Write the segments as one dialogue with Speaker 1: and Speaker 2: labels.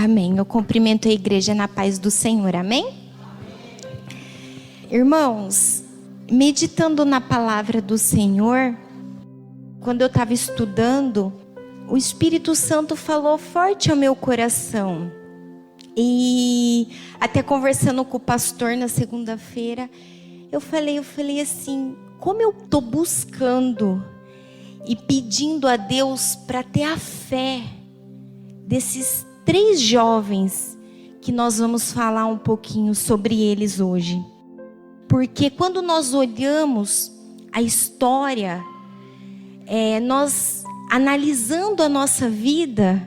Speaker 1: Amém. Eu cumprimento a igreja na paz do Senhor. Amém? Amém. Irmãos, meditando na palavra do Senhor, quando eu estava estudando, o Espírito Santo falou forte ao meu coração. E até conversando com o pastor na segunda-feira, eu falei assim, como eu estou buscando e pedindo a Deus para ter a fé desses 3 jovens que nós vamos falar um pouquinho sobre eles hoje. Porque quando nós olhamos a história, nós analisando a nossa vida,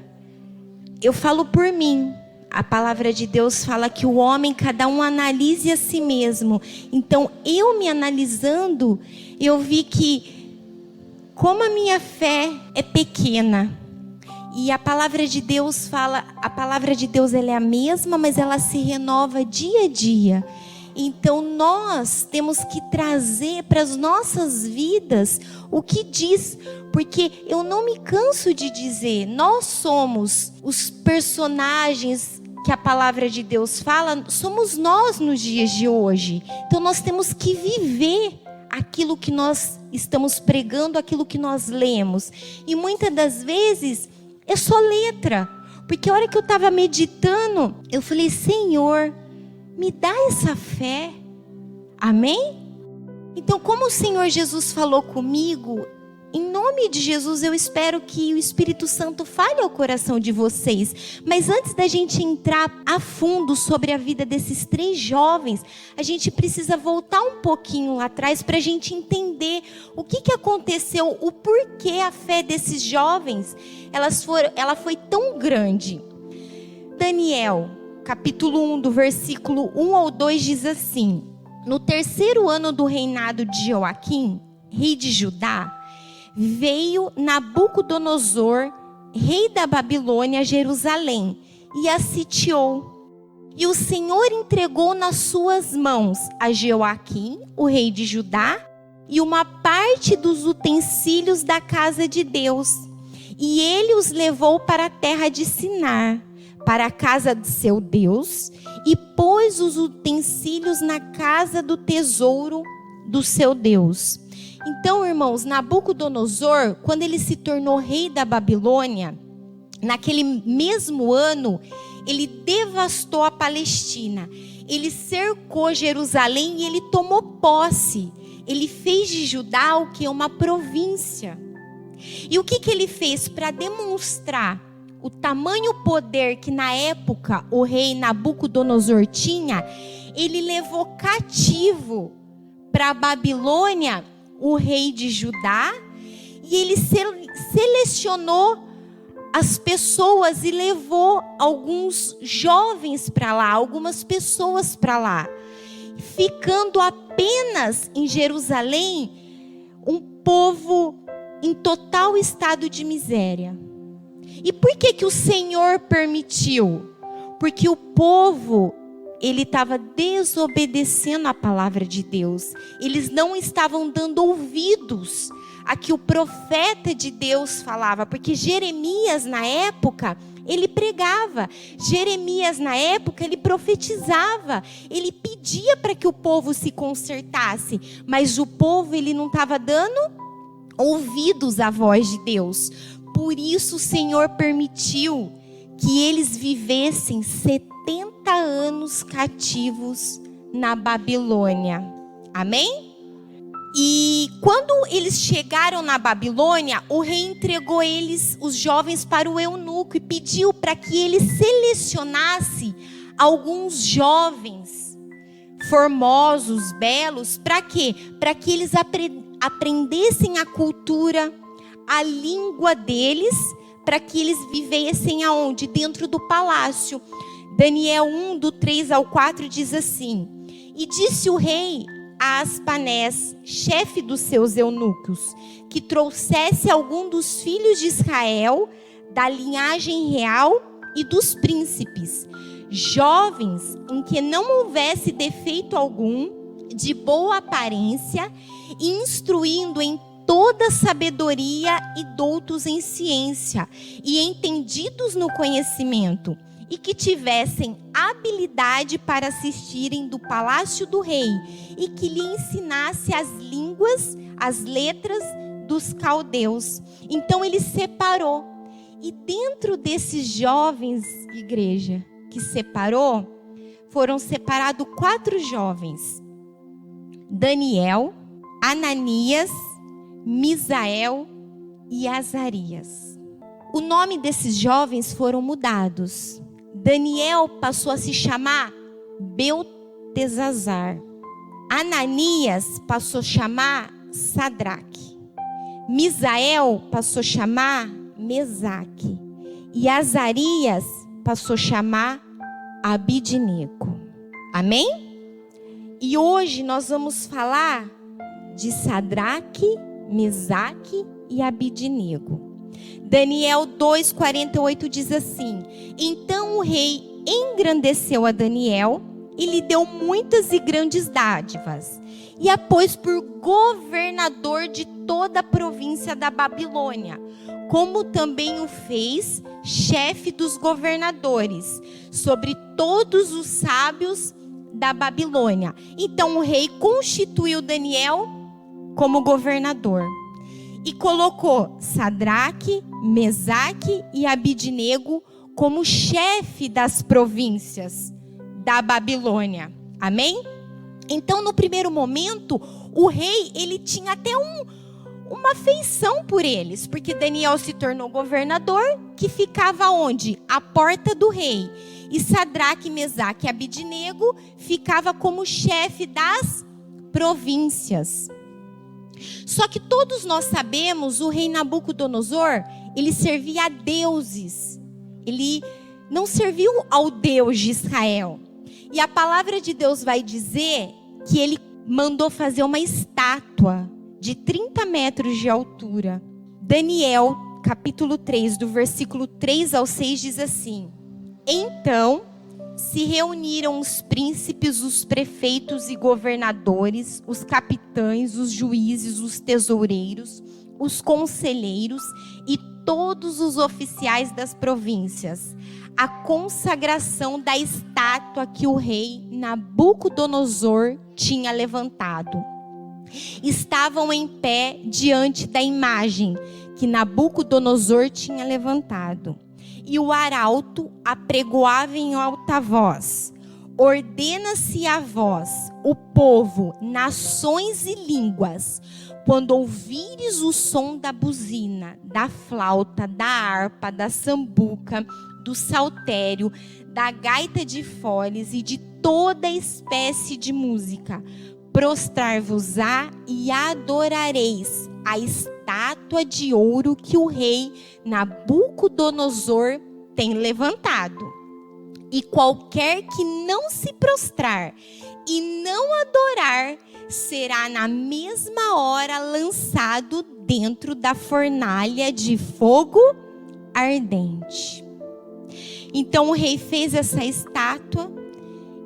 Speaker 1: eu falo por mim, a palavra de Deus fala que o homem, cada um analise a si mesmo. Então eu me analisando, eu vi que como a minha fé é pequena. E a palavra de Deus fala, a palavra de Deus ela é a mesma, mas ela se renova dia a dia. Então nós temos que trazer para as nossas vidas o que diz, porque eu não me canso de dizer, nós somos os personagens que a palavra de Deus fala, somos nós nos dias de hoje. Então nós temos que viver aquilo que nós estamos pregando, aquilo que nós lemos. E muitas das vezes é só letra, porque a hora que eu estava meditando, eu falei, Senhor, me dá essa fé, amém? Então, como o Senhor Jesus falou comigo, em nome de Jesus, eu espero que o Espírito Santo fale ao coração de vocês. Mas antes da gente entrar a fundo sobre a vida desses 3 jovens, a gente precisa voltar um pouquinho lá atrás para a gente entender o que aconteceu, o porquê a fé desses jovens, ela foi tão grande. Daniel, capítulo 1, do versículo 1 ao 2, diz assim: no 3º ano do reinado de Joaquim, rei de Judá, veio Nabucodonosor, rei da Babilônia, a Jerusalém, e a sitiou. E o Senhor entregou nas suas mãos a Joaquim, o rei de Judá, e uma parte dos utensílios da casa de Deus. E ele os levou para a terra de Sinar, para a casa de seu Deus, e pôs os utensílios na casa do tesouro do seu Deus. Então, irmãos, Nabucodonosor, quando ele se tornou rei da Babilônia, naquele mesmo ano, ele devastou a Palestina. Ele cercou Jerusalém e ele tomou posse. Ele fez de Judá o que é uma província. E o que ele fez para demonstrar o tamanho poder que na época o rei Nabucodonosor tinha? Ele levou cativo para a Babilônia o rei de Judá, e ele selecionou as pessoas e levou alguns jovens para lá, algumas pessoas para lá, ficando apenas em Jerusalém um povo em total estado de miséria. E por que o Senhor permitiu? Porque o povo, ele estava desobedecendo a palavra de Deus. Eles não estavam dando ouvidos a que o profeta de Deus falava. Porque Jeremias, na época, ele pregava. Jeremias, na época, ele profetizava. Ele pedia para que o povo se consertasse. Mas o povo, ele não estava dando ouvidos à voz de Deus. Por isso o Senhor permitiu que eles vivessem 70 anos cativos na Babilônia. Amém? E quando eles chegaram na Babilônia, o rei entregou os jovens para o eunuco e pediu para que ele selecionasse alguns jovens formosos, belos. Para quê? Para que eles aprendessem a cultura, a língua deles, para que eles vivessem aonde? Dentro do palácio. Daniel 1, do 3 ao 4 diz assim: e disse o rei a Aspanés, chefe dos seus eunucos, que trouxesse algum dos filhos de Israel, da linhagem real e dos príncipes, jovens em que não houvesse defeito algum, de boa aparência, instruindo em toda sabedoria e doutos em ciência, e entendidos no conhecimento. e que tivessem habilidade para assistirem do palácio do rei e que lhe ensinasse as línguas, as letras dos caldeus. Então ele separou. E dentro desses jovens, igreja, que separou, foram separados 4 jovens: Daniel, Ananias, Misael e Azarias. O nome desses jovens foram mudados. Daniel passou a se chamar Beltesazar. Ananias passou a chamar Sadraque. Misael passou a chamar Mesaque. E Azarias passou a chamar Abidnego. Amém? E hoje nós vamos falar de Sadraque, Mesaque e Abidnego. Daniel 2:48 diz assim: Então o rei engrandeceu a Daniel e lhe deu muitas e grandes dádivas, e a pôs por governador de toda a província da Babilônia, como também o fez chefe dos governadores, sobre todos os sábios da Babilônia. Então o rei constituiu Daniel como governador e colocou Sadraque, Mesaque e Abidnego como chefe das províncias da Babilônia. Amém? Então, no primeiro momento, o rei, ele tinha até uma afeição por eles, porque Daniel se tornou governador, que ficava onde? À porta do rei. E Sadraque, Mesaque e Abidnego ficava como chefe das províncias. Só que todos nós sabemos, o rei Nabucodonosor, ele servia a deuses. Ele não serviu ao Deus de Israel. E a palavra de Deus vai dizer que ele mandou fazer uma estátua de 30 metros de altura. Daniel, capítulo 3, do versículo 3 ao 6, diz assim: Então se reuniram os príncipes, os prefeitos e governadores, os capitães, os juízes, os tesoureiros, os conselheiros e todos os oficiais das províncias, a consagração da estátua que o rei Nabucodonosor tinha levantado. Estavam em pé diante da imagem que Nabucodonosor tinha levantado. E o arauto apregoava em alta voz: Ordena-se a vós, o povo, nações e línguas, quando ouvires o som da buzina, da flauta, da harpa, da sambuca, do saltério, da gaita de foles e de toda espécie de música, prostrar-vos-á e adorareis a estátua de ouro que o rei Nabucodonosor tem levantado. E qualquer que não se prostrar e não adorar, será na mesma hora lançado dentro da fornalha de fogo ardente. Então o rei fez essa estátua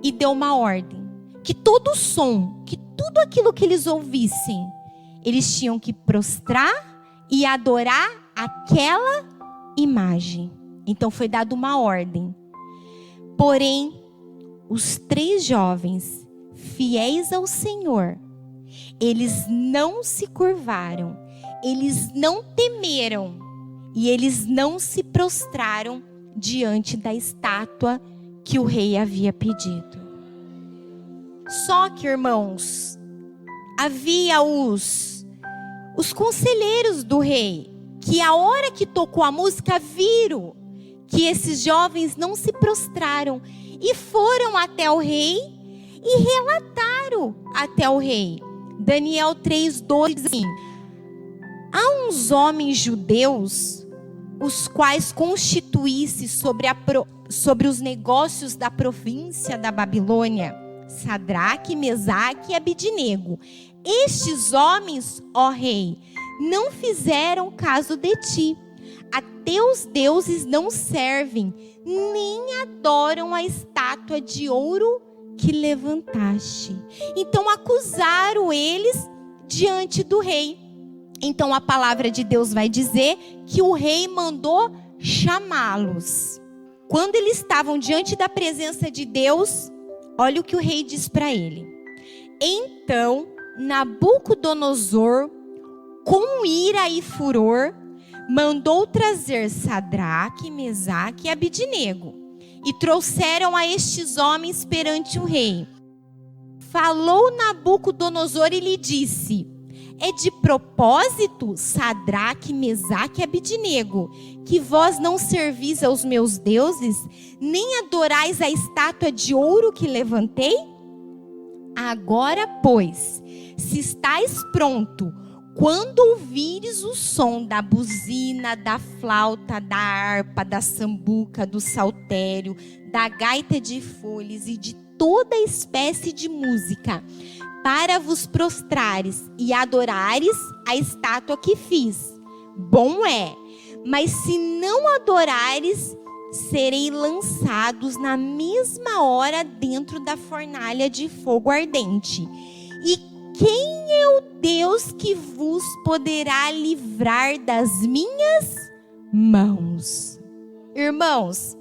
Speaker 1: e deu uma ordem: que todo som, que tudo aquilo que eles ouvissem, eles tinham que prostrar e adorar aquela imagem. Então foi dada uma ordem. Porém, os 3 jovens, fiéis ao Senhor, eles não se curvaram, eles não temeram e eles não se prostraram diante da estátua que o rei havia pedido. Só que, irmãos, havia os conselheiros do rei, que a hora que tocou a música viram que esses jovens não se prostraram e foram até o rei e relataram até o rei. Daniel 3:2 diz assim: há uns homens judeus, os quais constituísse sobre os negócios da província da Babilônia, Sadraque, Mesaque e Abidnego. Estes homens, ó rei, não fizeram caso de ti. A teus deuses não servem, nem adoram a estátua de ouro que levantaste. Então acusaram eles diante do rei. Então a palavra de Deus vai dizer que o rei mandou chamá-los. Quando eles estavam diante da presença de Deus, olha o que o rei diz para ele. Então, Nabucodonosor, com ira e furor, mandou trazer Sadraque, Mesaque e Abidnego, e trouxeram a estes homens perante o rei. Falou Nabucodonosor e lhe disse: é de propósito, Sadraque, Mesaque e Abidnego, que vós não servis aos meus deuses, nem adorais a estátua de ouro que levantei? Agora, pois, se estáis pronto, quando ouvires o som da buzina, da flauta, da harpa, da sambuca, do saltério, da gaita de folhas e de toda espécie de música, para vos prostrares e adorares a estátua que fiz, bom é. Mas se não adorares, serei lançados na mesma hora dentro da fornalha de fogo ardente. E quem é o Deus que vos poderá livrar das minhas mãos? Irmãos,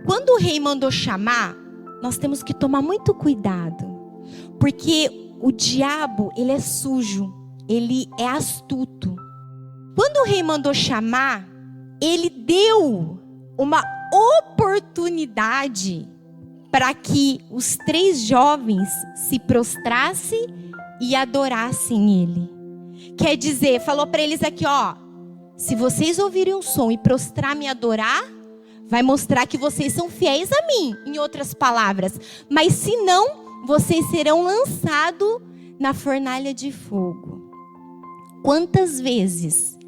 Speaker 1: quando o rei mandou chamar, nós temos que tomar muito cuidado, porque o diabo, ele é sujo, ele é astuto. Quando o rei mandou chamar, ele deu uma oportunidade para que os 3 jovens se prostrassem e adorassem ele. Quer dizer, falou para eles aqui, ó, se vocês ouvirem um som e prostrar me adorar, vai mostrar que vocês são fiéis a mim, em outras palavras. Mas se não, vocês serão lançados na fornalha de fogo. Quantas vezes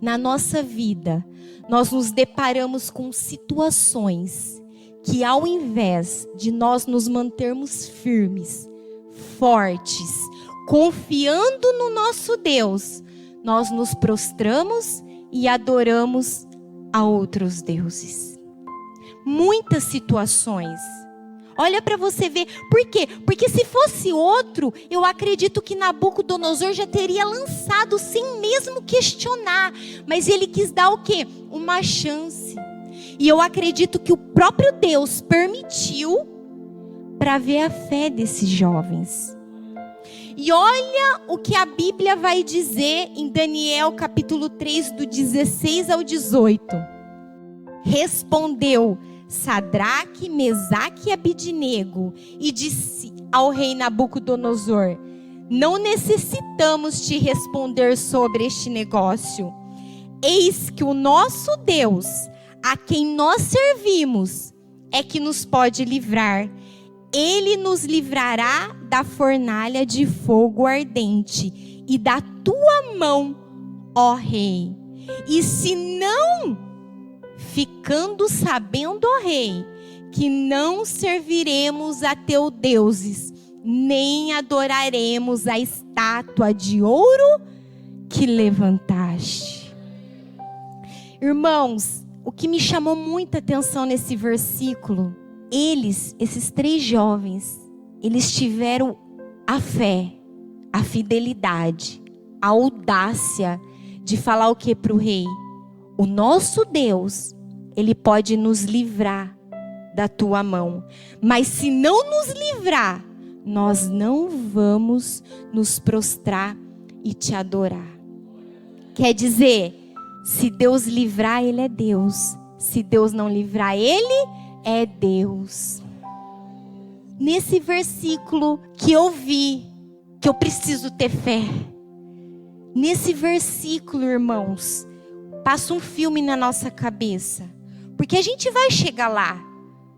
Speaker 1: na nossa vida nós nos deparamos com situações que, ao invés de nós nos mantermos firmes, fortes, confiando no nosso Deus, nós nos prostramos e adoramos a outros deuses. Muitas situações. Olha para você ver. Por quê? Porque se fosse outro, eu acredito que Nabucodonosor já teria lançado sem mesmo questionar. Mas ele quis dar o quê? Uma chance. E eu acredito que o próprio Deus permitiu para ver a fé desses jovens. E olha o que a Bíblia vai dizer em Daniel capítulo 3, do 16 ao 18. Respondeu Sadraque, Mesaque e Abidnego e disse ao rei Nabucodonosor: não necessitamos te responder sobre este negócio. Eis que o nosso Deus, a quem nós servimos, é que nos pode livrar. Ele nos livrará da fornalha de fogo ardente e da tua mão, ó rei. E se não, ficando sabendo, ó rei, que não serviremos a teus deuses, nem adoraremos a estátua de ouro que levantaste. Irmãos, o que me chamou muita atenção nesse versículo, esses 3 jovens, eles tiveram a fé, a fidelidade, a audácia de falar o que para o rei? O nosso Deus, Ele pode nos livrar da tua mão. Mas se não nos livrar, nós não vamos nos prostrar e te adorar. Quer dizer, se Deus livrar, Ele é Deus. Se Deus não livrar, Ele é Deus. Nesse versículo que eu vi, que eu preciso ter fé. Nesse versículo, irmãos, passa um filme na nossa cabeça. Porque a gente vai chegar lá,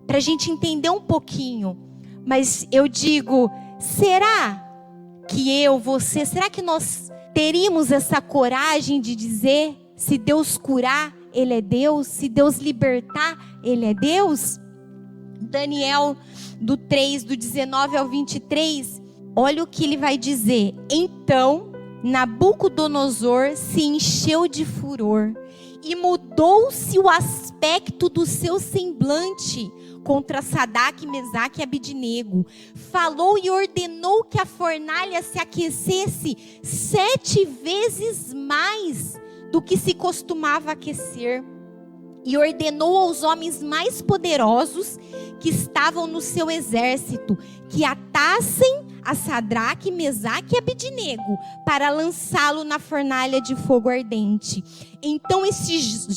Speaker 1: para a gente entender um pouquinho. Mas eu digo, será que você, será que nós teríamos essa coragem de dizer, se Deus curar, Ele é Deus, se Deus libertar, Ele é Deus? Daniel do 3, do 19 ao 23, olha o que ele vai dizer. Então Nabucodonosor se encheu de furor e mudou-se o aspecto do seu semblante contra Sadraque, Mesaque e Abidnego. Falou e ordenou que a fornalha se aquecesse 7 vezes mais do que se costumava aquecer. e ordenou aos homens mais poderosos que estavam no seu exército que atassem a Sadraque, Mesaque e Abednego para lançá-lo na fornalha de fogo ardente. Então esses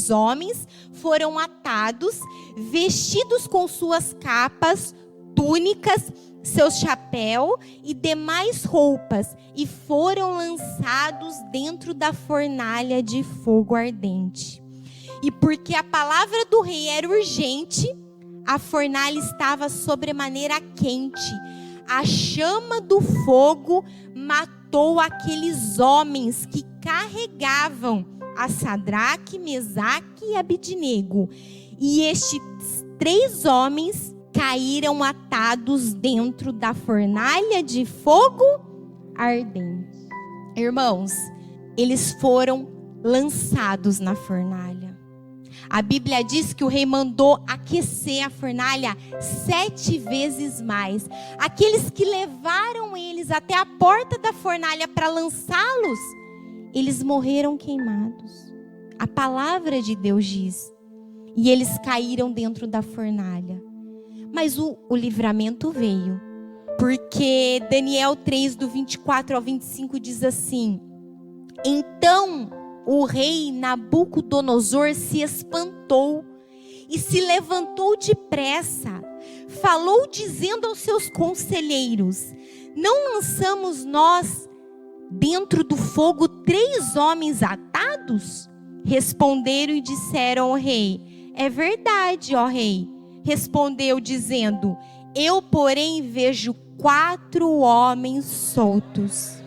Speaker 1: homens foram atados, vestidos com suas capas, túnicas, seu chapéu e demais roupas, e foram lançados dentro da fornalha de fogo ardente. E porque a palavra do rei era urgente, a fornalha estava sobremaneira quente. A chama do fogo matou aqueles homens que carregavam a Sadraque, Mesaque e Abednego. E estes 3 homens caíram atados dentro da fornalha de fogo ardente. Irmãos, eles foram lançados na fornalha. A Bíblia diz que o rei mandou aquecer a fornalha 7 vezes mais. Aqueles que levaram eles até a porta da fornalha para lançá-los, eles morreram queimados. A palavra de Deus diz. E eles caíram dentro da fornalha. Mas o livramento veio. Porque Daniel 3, do 24 ao 25 diz assim: então o rei Nabucodonosor se espantou e se levantou depressa. Falou dizendo aos seus conselheiros: não lançamos nós dentro do fogo 3 homens atados? Responderam e disseram ao rei: é verdade, ó rei. Respondeu dizendo: eu, porém, vejo 4 homens soltos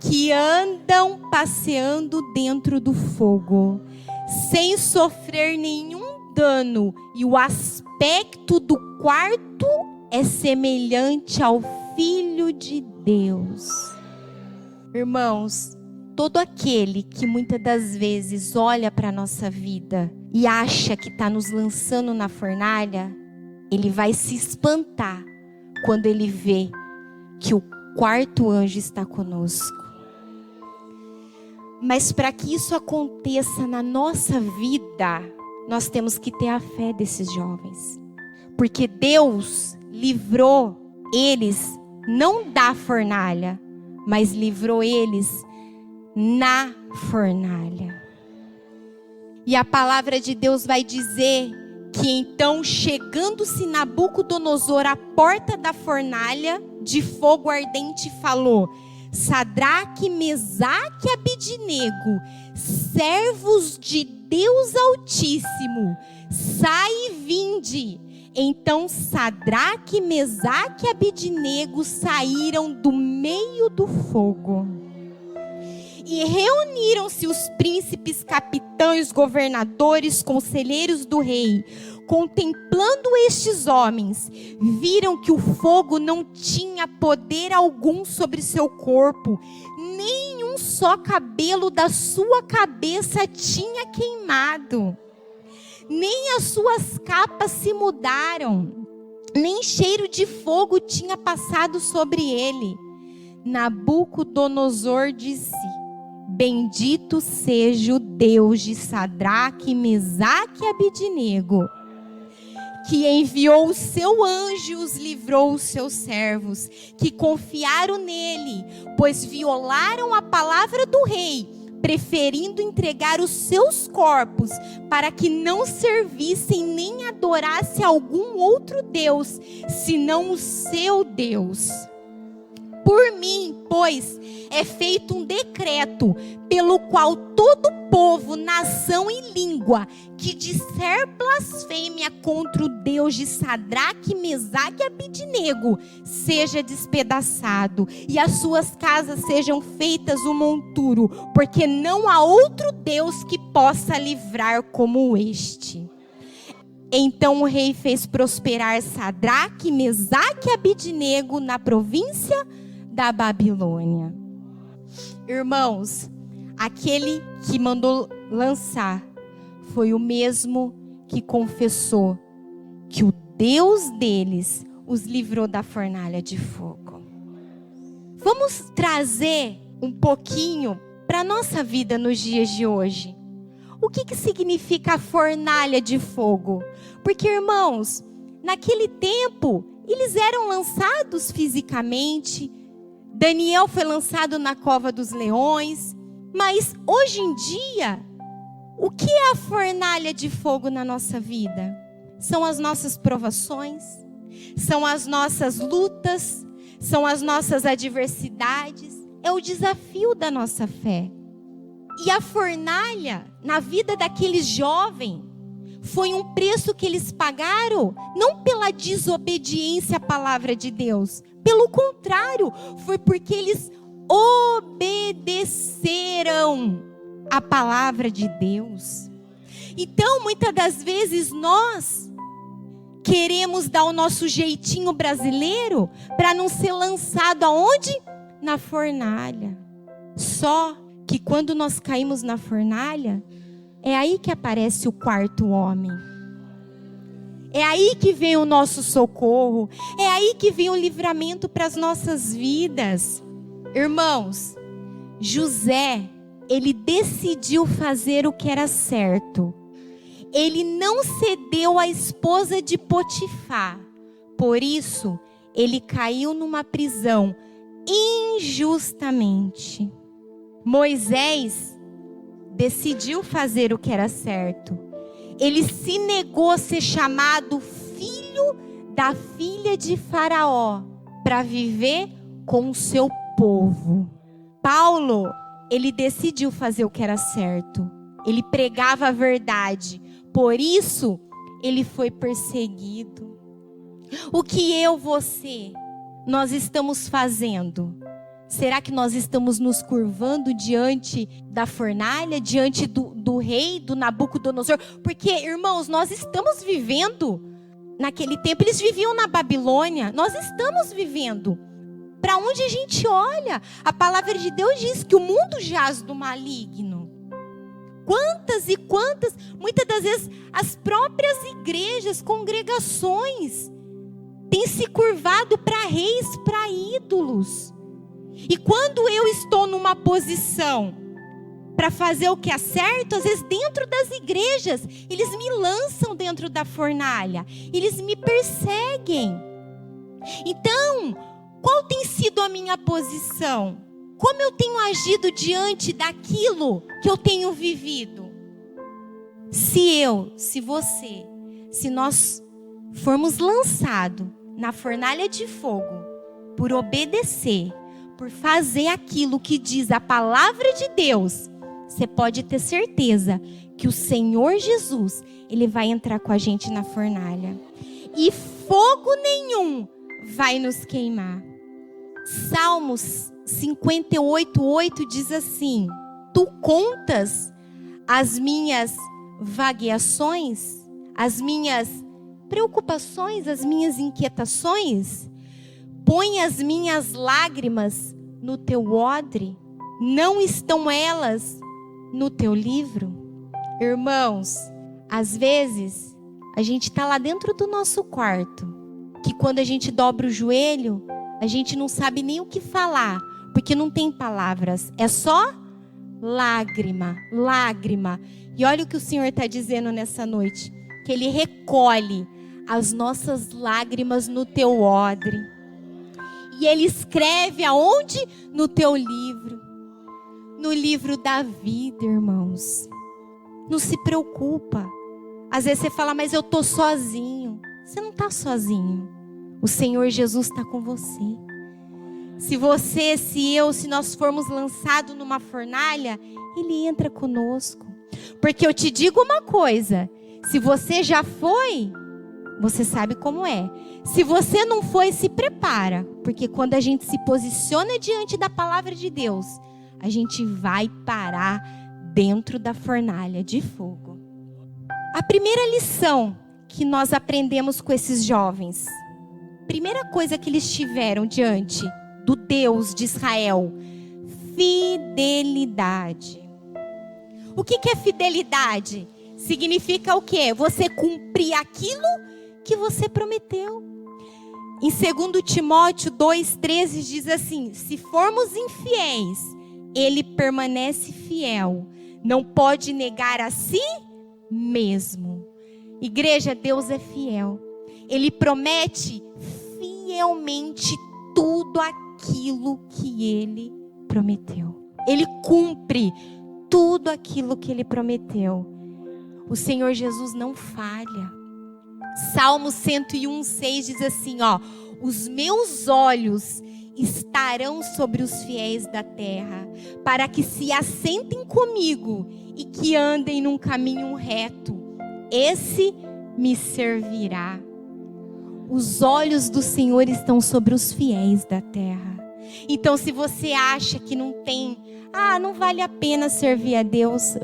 Speaker 1: que andam passeando dentro do fogo, sem sofrer nenhum dano, e o aspecto do quarto é semelhante ao Filho de Deus. Irmãos, todo aquele que muitas das vezes olha para a nossa vida e acha que está nos lançando na fornalha, ele vai se espantar quando ele vê que o 4º anjo está conosco. Mas para que isso aconteça na nossa vida, nós temos que ter a fé desses jovens. Porque Deus livrou eles não da fornalha, mas livrou eles na fornalha. E a palavra de Deus vai dizer que então, chegando-se Nabucodonosor à porta da fornalha de fogo ardente, falou: Sadraque, Mesaque e Abednego, servos de Deus Altíssimo, sai e vinde. Então Sadraque, Mesaque e Abednego saíram do meio do fogo. E reuniram-se os príncipes, capitães, governadores, conselheiros do rei. Contemplando estes homens, viram que o fogo não tinha poder algum sobre seu corpo, nem um só cabelo da sua cabeça tinha queimado, nem as suas capas se mudaram, nem cheiro de fogo tinha passado sobre ele. Nabucodonosor disse: bendito seja o Deus de Sadraque, Mesaque e Abednego, que enviou o seu anjo e os livrou os seus servos, que confiaram nele, pois violaram a palavra do rei, preferindo entregar os seus corpos, para que não servissem nem adorassem algum outro Deus, senão o seu Deus. Por mim, pois, é feito um decreto, pelo qual todo povo, nação e língua, que disser blasfêmia contra o Deus de Sadraque, Mesaque e Abednego, seja despedaçado, e as suas casas sejam feitas um monturo, porque não há outro Deus que possa livrar como este. Então o rei fez prosperar Sadraque, Mesaque e Abednego na província da Babilônia. Irmãos, aquele que mandou lançar foi o mesmo que confessou que o Deus deles os livrou da fornalha de fogo. Vamos trazer um pouquinho para a nossa vida nos dias de hoje. O que significa a fornalha de fogo? Porque, irmãos, naquele tempo, eles eram lançados fisicamente. Daniel foi lançado na cova dos leões. Mas, hoje em dia, o que é a fornalha de fogo na nossa vida? São as nossas provações, são as nossas lutas, são as nossas adversidades. É o desafio da nossa fé. E a fornalha, na vida daqueles jovens, foi um preço que eles pagaram, não pela desobediência à palavra de Deus. Pelo contrário, foi porque eles obedeceram à palavra de Deus. Então, muitas das vezes, nós queremos dar o nosso jeitinho brasileiro para não ser lançado aonde? Na fornalha. Só que quando nós caímos na fornalha, é aí que aparece o quarto homem. É aí que vem o nosso socorro. É aí que vem o livramento para as nossas vidas. Irmãos, José, ele decidiu fazer o que era certo. Ele não cedeu à esposa de Potifar. Por isso, ele caiu numa prisão injustamente. Moisés decidiu fazer o que era certo. Ele se negou a ser chamado filho da filha de Faraó para viver com o seu povo. Paulo, ele decidiu fazer o que era certo. Ele pregava a verdade. Por isso, ele foi perseguido. O que você, nós estamos fazendo? Será que nós estamos nos curvando diante da fornalha, diante do rei, do Nabucodonosor? Porque, irmãos, nós estamos vivendo, naquele tempo eles viviam na Babilônia, nós estamos vivendo. Para onde a gente olha, a palavra de Deus diz que o mundo jaz do maligno. Quantas e quantas, muitas das vezes, as próprias igrejas, congregações, têm se curvado para reis, para ídolos. E quando eu estou numa posição para fazer o que é certo, às vezes dentro das igrejas, eles me lançam dentro da fornalha, eles me perseguem. Então, qual tem sido a minha posição? Como eu tenho agido diante daquilo que eu tenho vivido? Se você, se nós formos lançados na fornalha de fogo por obedecer, por fazer aquilo que diz a palavra de Deus, você pode ter certeza que o Senhor Jesus, ele vai entrar com a gente na fornalha. E fogo nenhum vai nos queimar. Salmos 58:8 diz assim: Tu contas as minhas vagueações, as minhas preocupações, as minhas inquietações? Põe as minhas lágrimas no teu odre, não estão elas no teu livro? Irmãos, às vezes a gente está lá dentro do nosso quarto, que quando a gente dobra o joelho, a gente não sabe nem o que falar, porque não tem palavras, é só lágrima, lágrima. E olha o que o Senhor está dizendo nessa noite, que Ele recolhe as nossas lágrimas no teu odre. E Ele escreve aonde? No teu livro. No livro da vida, irmãos. Não se preocupa. Às vezes você fala, mas eu estou sozinho. Você não está sozinho. O Senhor Jesus está com você. Se você, se nós formos lançados numa fornalha, Ele entra conosco. Porque eu te digo uma coisa. Se você já foi, você sabe como é. Se você não foi, se prepara. Porque quando a gente se posiciona diante da palavra de Deus, a gente vai parar dentro da fornalha de fogo. A primeira lição que nós aprendemos com esses jovens, primeira coisa que eles tiveram diante do Deus de Israel, fidelidade. O que é fidelidade? Significa o quê? Você cumprir aquilo que você prometeu. Em 2 Timóteo 2,13 diz assim: se formos infiéis, Ele permanece fiel, não pode negar a si mesmo. Igreja, Deus é fiel. Ele promete fielmente tudo aquilo que Ele prometeu. Ele cumpre tudo aquilo que Ele prometeu. O Senhor Jesus não falha. Salmo 101:6 diz assim, os meus olhos estarão sobre os fiéis da terra, para que se assentem comigo e que andem num caminho reto. Esse me servirá. Os olhos do Senhor estão sobre os fiéis da terra. Então, se você acha que não vale a pena servir a Deus,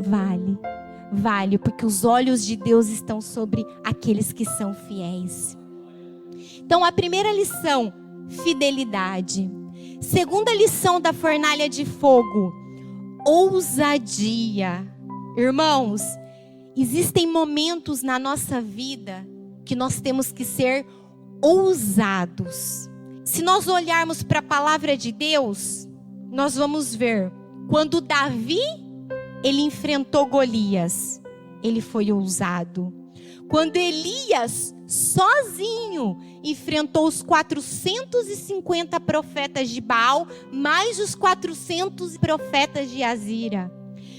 Speaker 1: vale, porque os olhos de Deus estão sobre aqueles que são fiéis. Então, a primeira lição, fidelidade. Segunda lição da fornalha de fogo, ousadia. Irmãos, existem momentos na nossa vida que nós temos que ser ousados. Se nós olharmos para a palavra de Deus, nós vamos ver, quando Davi, ele enfrentou Golias, ele foi ousado. Quando Elias, sozinho, enfrentou os 450 profetas de Baal, mais os 400 profetas de Azira.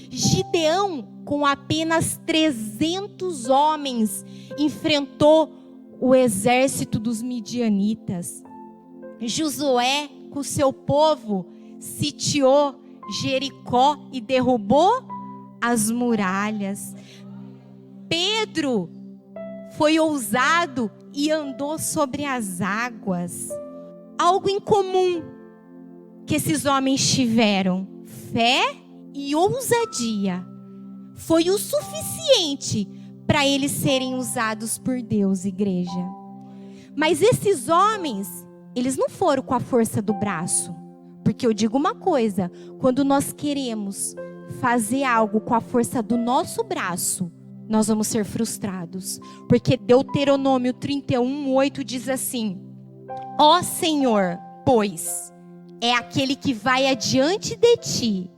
Speaker 1: Gideão, com apenas 300 homens, enfrentou o exército dos midianitas. Josué, com seu povo, sitiou Jericó e derrubou as muralhas. Pedro foi ousado e andou sobre as águas. Algo em comum que esses homens tiveram: fé e ousadia. Foi o suficiente para eles serem usados por Deus, igreja. Mas esses homens, eles não foram com a força do braço. Porque eu digo uma coisa, quando nós queremos fazer algo com a força do nosso braço, nós vamos ser frustrados. Porque Deuteronômio 31:8 diz assim: ó Senhor, pois é aquele que vai adiante de ti.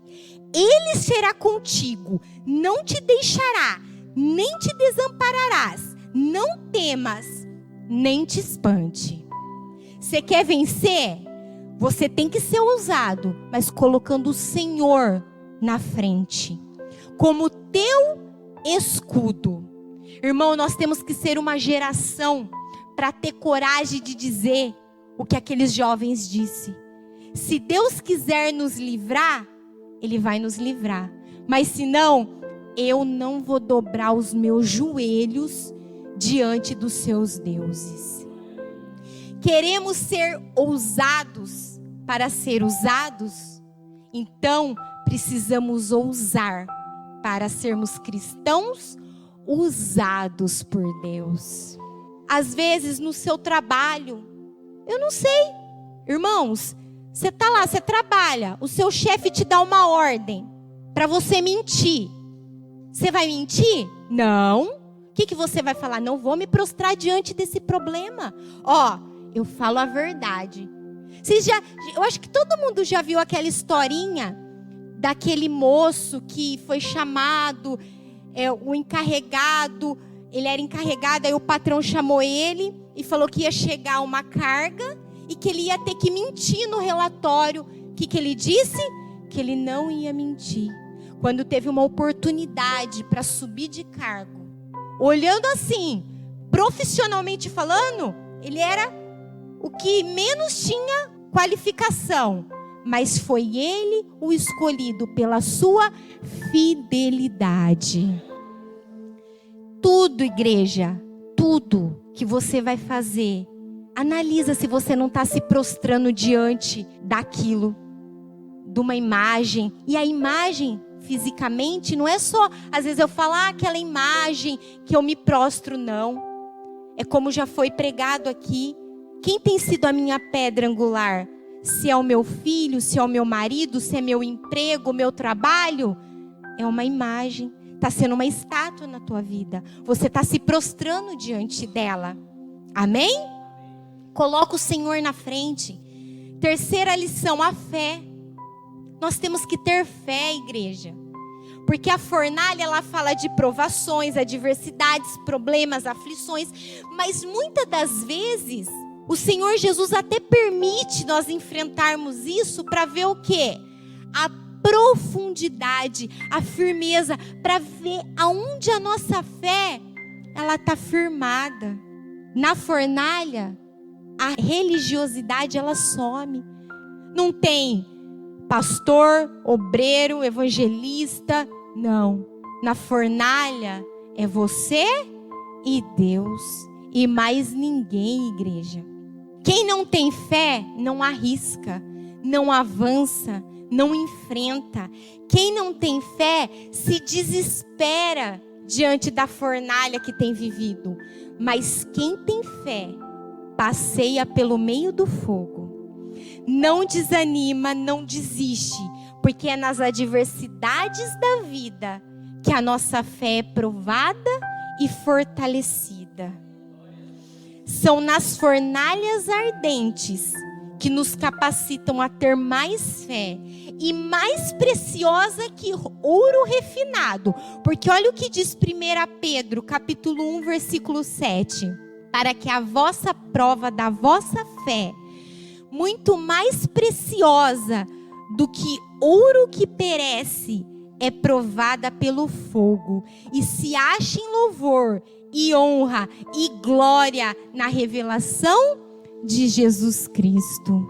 Speaker 1: Ele será contigo, não te deixará, nem te desampararás. Não temas, nem te espante. Você quer vencer? Você tem que ser ousado, mas colocando o Senhor na frente, como teu escudo. Irmão, nós temos que ser uma geração para ter coragem de dizer o que aqueles jovens disseram. Se Deus quiser nos livrar, Ele vai nos livrar. Mas se não, eu não vou dobrar os meus joelhos diante dos seus deuses. Queremos ser ousados para ser usados? Então, precisamos ousar para sermos cristãos usados por Deus. Às vezes, no seu trabalho, eu não sei, irmãos, você está lá, você trabalha, o seu chefe te dá uma ordem para você mentir. Você vai mentir? Não. O que você vai falar? Não vou me prostrar diante desse problema. Eu falo a verdade. Eu acho que todo mundo já viu aquela historinha daquele moço que foi chamado, o encarregado, ele era encarregado, aí o patrão chamou ele e falou que ia chegar uma carga e que ele ia ter que mentir no relatório. O que ele disse? Que ele não ia mentir. Quando teve uma oportunidade para subir de cargo, olhando assim, profissionalmente falando, ele era o que menos tinha qualificação, mas foi ele o escolhido pela sua fidelidade. Tudo, igreja, tudo que você vai fazer, analisa se você não está se prostrando diante daquilo, de uma imagem. E a imagem, fisicamente, não é só, às vezes eu falo, aquela imagem que eu me prostro, não. É como já foi pregado aqui. Quem tem sido a minha pedra angular? Se é o meu filho, se é o meu marido, se é meu emprego, meu trabalho? É uma imagem. Está sendo uma estátua na tua vida. Você está se prostrando diante dela. Amém? Coloca o Senhor na frente. Terceira lição, a fé. Nós temos que ter fé, igreja. Porque a fornalha, ela fala de provações, adversidades, problemas, aflições. Mas muitas das vezes, o Senhor Jesus até permite nós enfrentarmos isso para ver o quê? A profundidade, a firmeza, para ver aonde a nossa fé, ela está firmada. Na fornalha, a religiosidade, ela some. Não tem pastor, obreiro, evangelista, não. Na fornalha é você e Deus e mais ninguém, igreja. Quem não tem fé não arrisca, não avança, não enfrenta. Quem não tem fé se desespera diante da fornalha que tem vivido. Mas quem tem fé passeia pelo meio do fogo. Não desanima, não desiste, porque é nas adversidades da vida que a nossa fé é provada e fortalecida. São nas fornalhas ardentes que nos capacitam a ter mais fé e mais preciosa que ouro refinado. Porque olha o que diz 1 Pedro, capítulo 1, versículo 7. Para que a vossa prova da vossa fé, muito mais preciosa do que ouro que perece, é provada pelo fogo, e se acha em louvor e honra e glória na revelação de Jesus Cristo.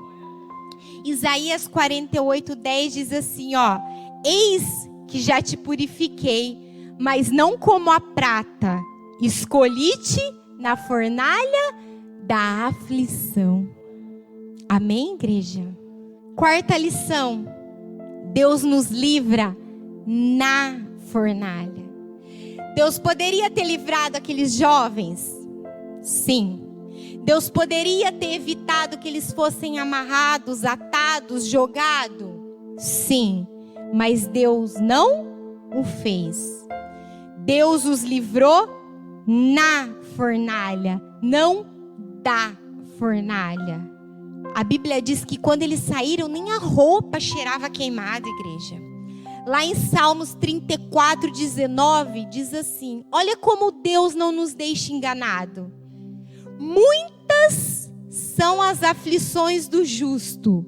Speaker 1: Isaías 48:10 diz assim, ó: eis que já te purifiquei, mas não como a prata, escolhi-te na fornalha da aflição. Amém, igreja? Quarta lição: Deus nos livra na fornalha. Deus poderia ter livrado aqueles jovens? Sim. Deus poderia ter evitado que eles fossem amarrados, atados, jogados? Sim. Mas Deus não o fez. Deus os livrou na fornalha, não da fornalha. A Bíblia diz que quando eles saíram, nem a roupa cheirava queimada, igreja. Lá em Salmos 34:19 diz assim: olha como Deus não nos deixa enganado. Muitas são as aflições do justo,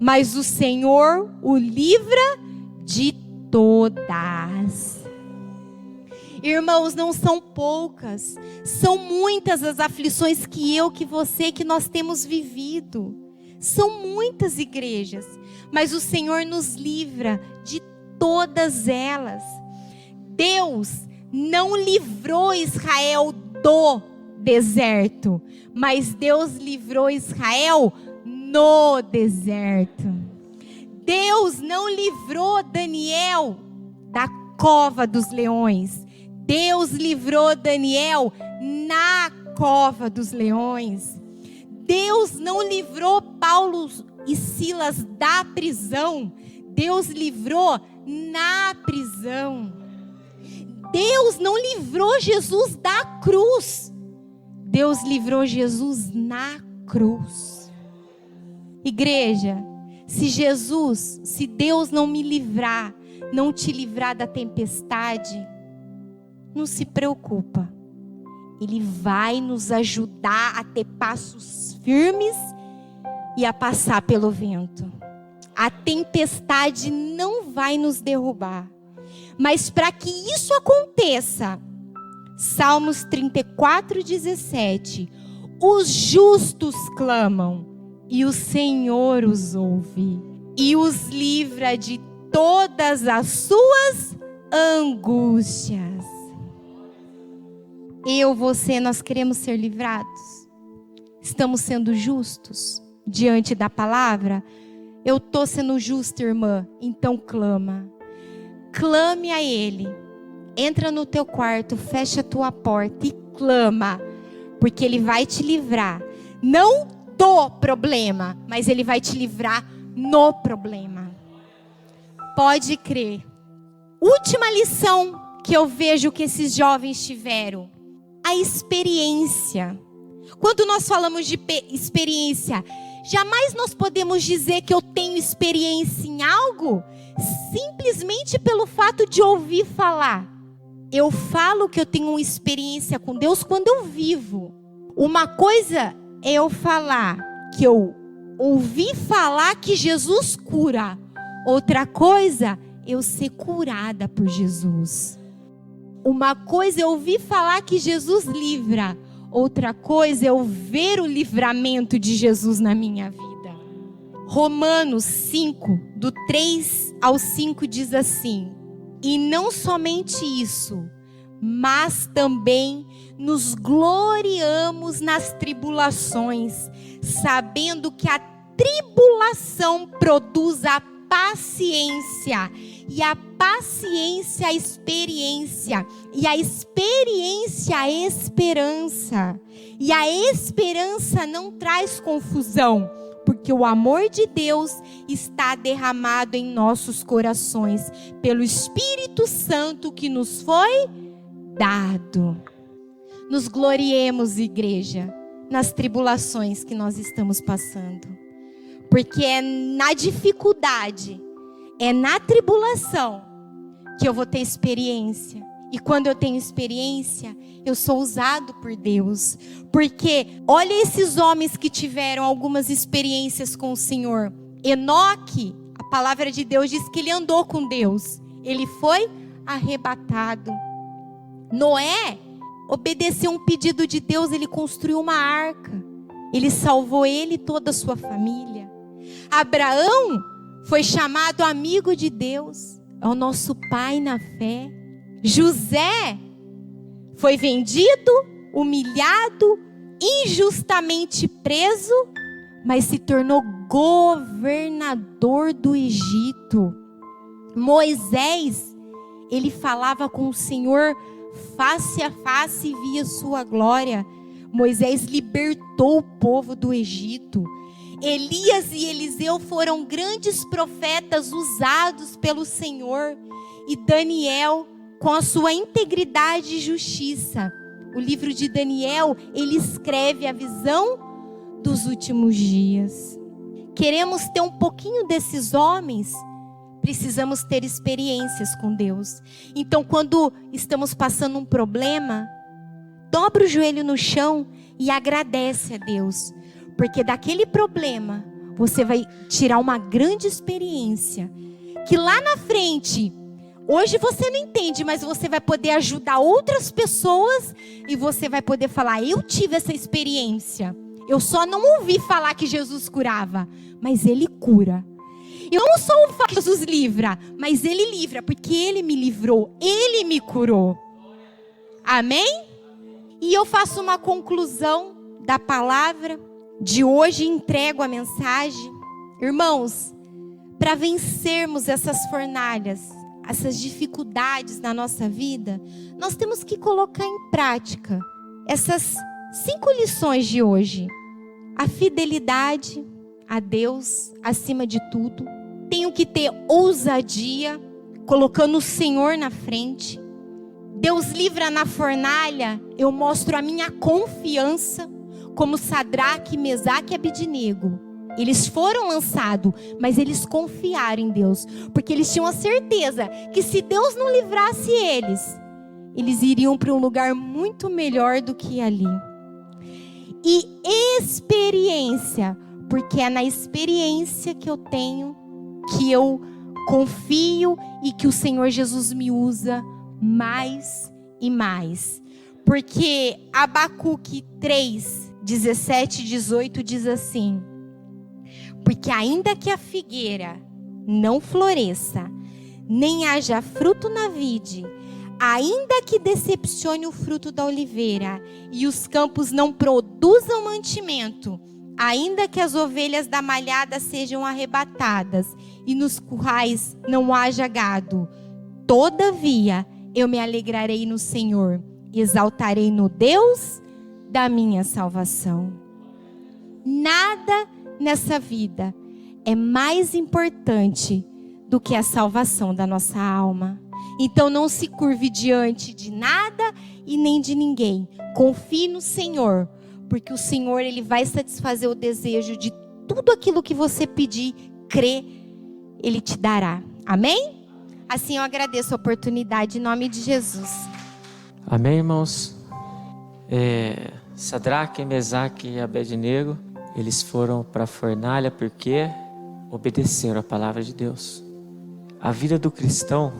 Speaker 1: mas o Senhor o livra de todas. Irmãos, não são poucas, são muitas as aflições que você, que nós temos vivido. São muitas, igrejas, mas o Senhor nos livra de todas elas. Deus não livrou Israel do deserto, mas Deus livrou Israel no deserto. Deus não livrou Daniel da cova dos leões. Deus livrou Daniel na cova dos leões. Deus não livrou Paulo e Silas da prisão. Deus livrou na prisão. Deus não livrou Jesus da cruz. Deus livrou Jesus na cruz. Igreja, se Deus não me livrar, não te livrar da tempestade, não se preocupa. Ele vai nos ajudar a ter passos firmes e a passar pelo vento. A tempestade não vai nos derrubar. Mas para que isso aconteça, Salmos 34:17, os justos clamam e o Senhor os ouve e os livra de todas as suas angústias. Você, nós queremos ser livrados? Estamos sendo justos diante da palavra? Eu estou sendo justa, irmã, então clama. Clame a Ele. Entra no teu quarto, fecha a tua porta e clama, porque Ele vai te livrar, não do problema, mas Ele vai te livrar no problema. Pode crer. Última lição que eu vejo que esses jovens tiveram: a experiência. Quando nós falamos de experiência, Jamais nós podemos dizer que eu tenho experiência em algo simplesmente pelo fato de ouvir falar. Eu falo que eu tenho uma experiência com Deus quando eu vivo. Uma coisa é eu falar que eu ouvi falar que Jesus cura. Outra coisa é eu ser curada por Jesus. Uma coisa é eu ouvir falar que Jesus livra. Outra coisa é eu ver o livramento de Jesus na minha vida. Romanos 5, do 3 ao 5 diz assim: e não somente isso, mas também nos gloriamos nas tribulações, sabendo que a tribulação produz a paciência, e a paciência a experiência, e a experiência a esperança. E a esperança não traz confusão, porque o amor de Deus está derramado em nossos corações pelo Espírito Santo que nos foi dado. Nos gloriemos, igreja, nas tribulações que nós estamos passando. Porque é na dificuldade, é na tribulação que eu vou ter experiência. E quando eu tenho experiência, eu sou usado por Deus. Porque olha esses homens que tiveram algumas experiências com o Senhor. Enoque, a palavra de Deus diz que ele andou com Deus. Ele foi arrebatado. Noé obedeceu um pedido de Deus, ele construiu uma arca. Ele salvou ele e toda a sua família. Abraão foi chamado amigo de Deus, é o nosso pai na fé. José foi vendido, humilhado, injustamente preso, mas se tornou governador do Egito. Moisés, ele falava com o Senhor face a face e via sua glória. Moisés libertou o povo do Egito. Elias e Eliseu foram grandes profetas usados pelo Senhor. E Daniel, com a sua integridade e justiça, o livro de Daniel, ele escreve a visão dos últimos dias. Queremos ter um pouquinho desses homens? Precisamos ter experiências com Deus. Então, quando estamos passando um problema, dobra o joelho no chão e agradece a Deus. Porque daquele problema, você vai tirar uma grande experiência. Que lá na frente, hoje você não entende, mas você vai poder ajudar outras pessoas. E você vai poder falar, eu tive essa experiência. Eu só não ouvi falar que Jesus curava, mas Ele cura. Eu não só ouvi falar que Jesus livra, mas Ele livra, porque Ele me livrou, Ele me curou. Amém? E eu faço uma conclusão da palavra de hoje, entrego a mensagem. Irmãos, para vencermos essas fornalhas, essas dificuldades na nossa vida, nós temos que colocar em prática essas 5 lições de hoje. A fidelidade a Deus acima de tudo. Tenho que ter ousadia, colocando o Senhor na frente. Deus livra na fornalha, eu mostro a minha confiança, como Sadraque, Mesaque e Abednego. Eles foram lançados, mas eles confiaram em Deus, porque eles tinham a certeza que se Deus não livrasse eles iriam para um lugar muito melhor do que ali. E experiência, porque é na experiência que eu tenho, que eu confio e que o Senhor Jesus me usa mais e mais. Porque Abacuque 3, 17 e 18 diz assim: porque ainda que a figueira não floresça, nem haja fruto na vide, ainda que decepcione o fruto da oliveira, e os campos não produzam mantimento, ainda que as ovelhas da malhada sejam arrebatadas, e nos currais não haja gado, todavia eu me alegrarei no Senhor, exaltarei no Deus da minha salvação. Nada nessa vida é mais importante do que a salvação da nossa alma. Então não se curve diante de nada e nem de ninguém. Confie no Senhor, porque o Senhor ele vai satisfazer o desejo de tudo aquilo que você pedir, crê, Ele te dará. Amém? Assim eu agradeço a oportunidade em nome de Jesus.
Speaker 2: Amém, irmãos? Sadraque, Mesaque e Abednego, eles foram para a fornalha porque obedeceram a palavra de Deus. A vida do cristão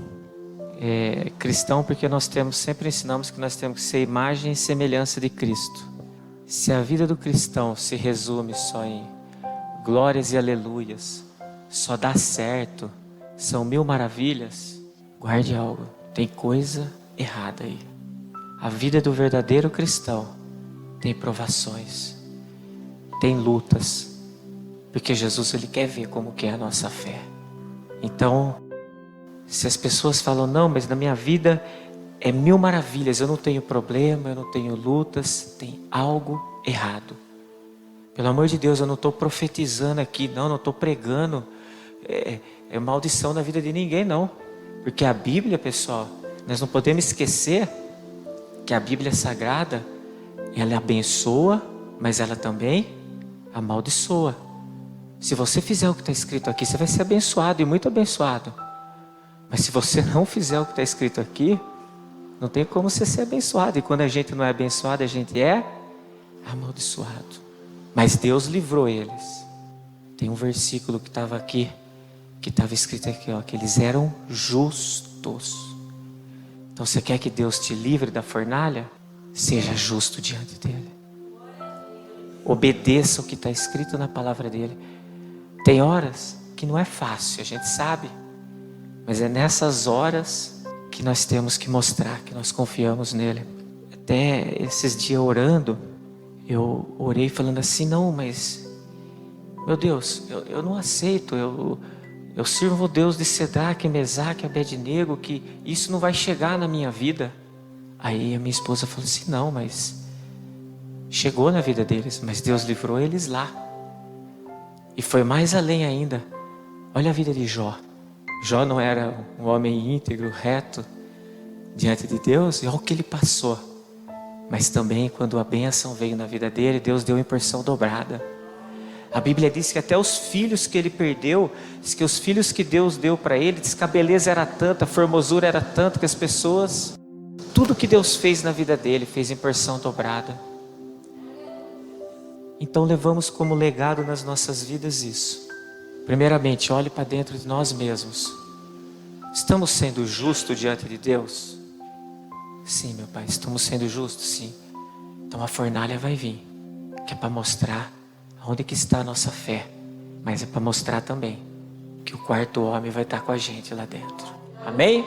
Speaker 2: é cristão porque nós sempre ensinamos que nós temos que ser imagem e semelhança de Cristo. Se a vida do cristão se resume só em glórias e aleluias, só dá certo, são 1000 maravilhas, guarde algo, tem coisa errada aí. A vida do verdadeiro cristão tem provações, tem lutas, porque Jesus ele quer ver como que é a nossa fé. Então, se as pessoas falam, não, mas na minha vida é 1000 maravilhas, eu não tenho problema, eu não tenho lutas, tem algo errado. Pelo amor de Deus, eu não estou profetizando aqui, não estou pregando maldição na vida de ninguém, não. Porque a Bíblia, pessoal, nós não podemos esquecer que a Bíblia Sagrada, ela abençoa, mas ela também amaldiçoa. Se você fizer o que está escrito aqui, você vai ser abençoado e muito abençoado. Mas se você não fizer o que está escrito aqui, não tem como você ser abençoado. E quando a gente não é abençoado, a gente é amaldiçoado. Mas Deus livrou eles. Tem um versículo que estava aqui, que estava escrito aqui, ó, que eles eram justos. Então você quer que Deus te livre da fornalha? Seja justo diante dele. Obedeça o que está escrito na palavra dele. Tem horas que não é fácil, a gente sabe. Mas é nessas horas que nós temos que mostrar que nós confiamos nele. Até esses dias orando, eu orei falando assim, não, mas meu Deus, eu não aceito, eu sirvo o Deus de Sadraque, Mesaque, Abednego, que isso não vai chegar na minha vida. Aí a minha esposa falou assim, não, mas chegou na vida deles, mas Deus livrou eles lá. E foi mais além ainda. Olha a vida de Jó. Jó não era um homem íntegro, reto, diante de Deus, e olha o que ele passou. Mas também quando a bênção veio na vida dele, Deus deu em porção dobrada. A Bíblia diz que até os filhos que ele perdeu, diz que os filhos que Deus deu para ele, diz que a beleza era tanta, a formosura era tanta, que as pessoas, tudo que Deus fez na vida dele, fez em porção dobrada. Então levamos como legado nas nossas vidas isso. Primeiramente, olhe para dentro de nós mesmos. Estamos sendo justos diante de Deus? Sim, meu Pai, estamos sendo justos, sim. Então a fornalha vai vir, que é para mostrar onde que está a nossa fé, mas é para mostrar também que o quarto homem vai estar com a gente lá dentro. Amém?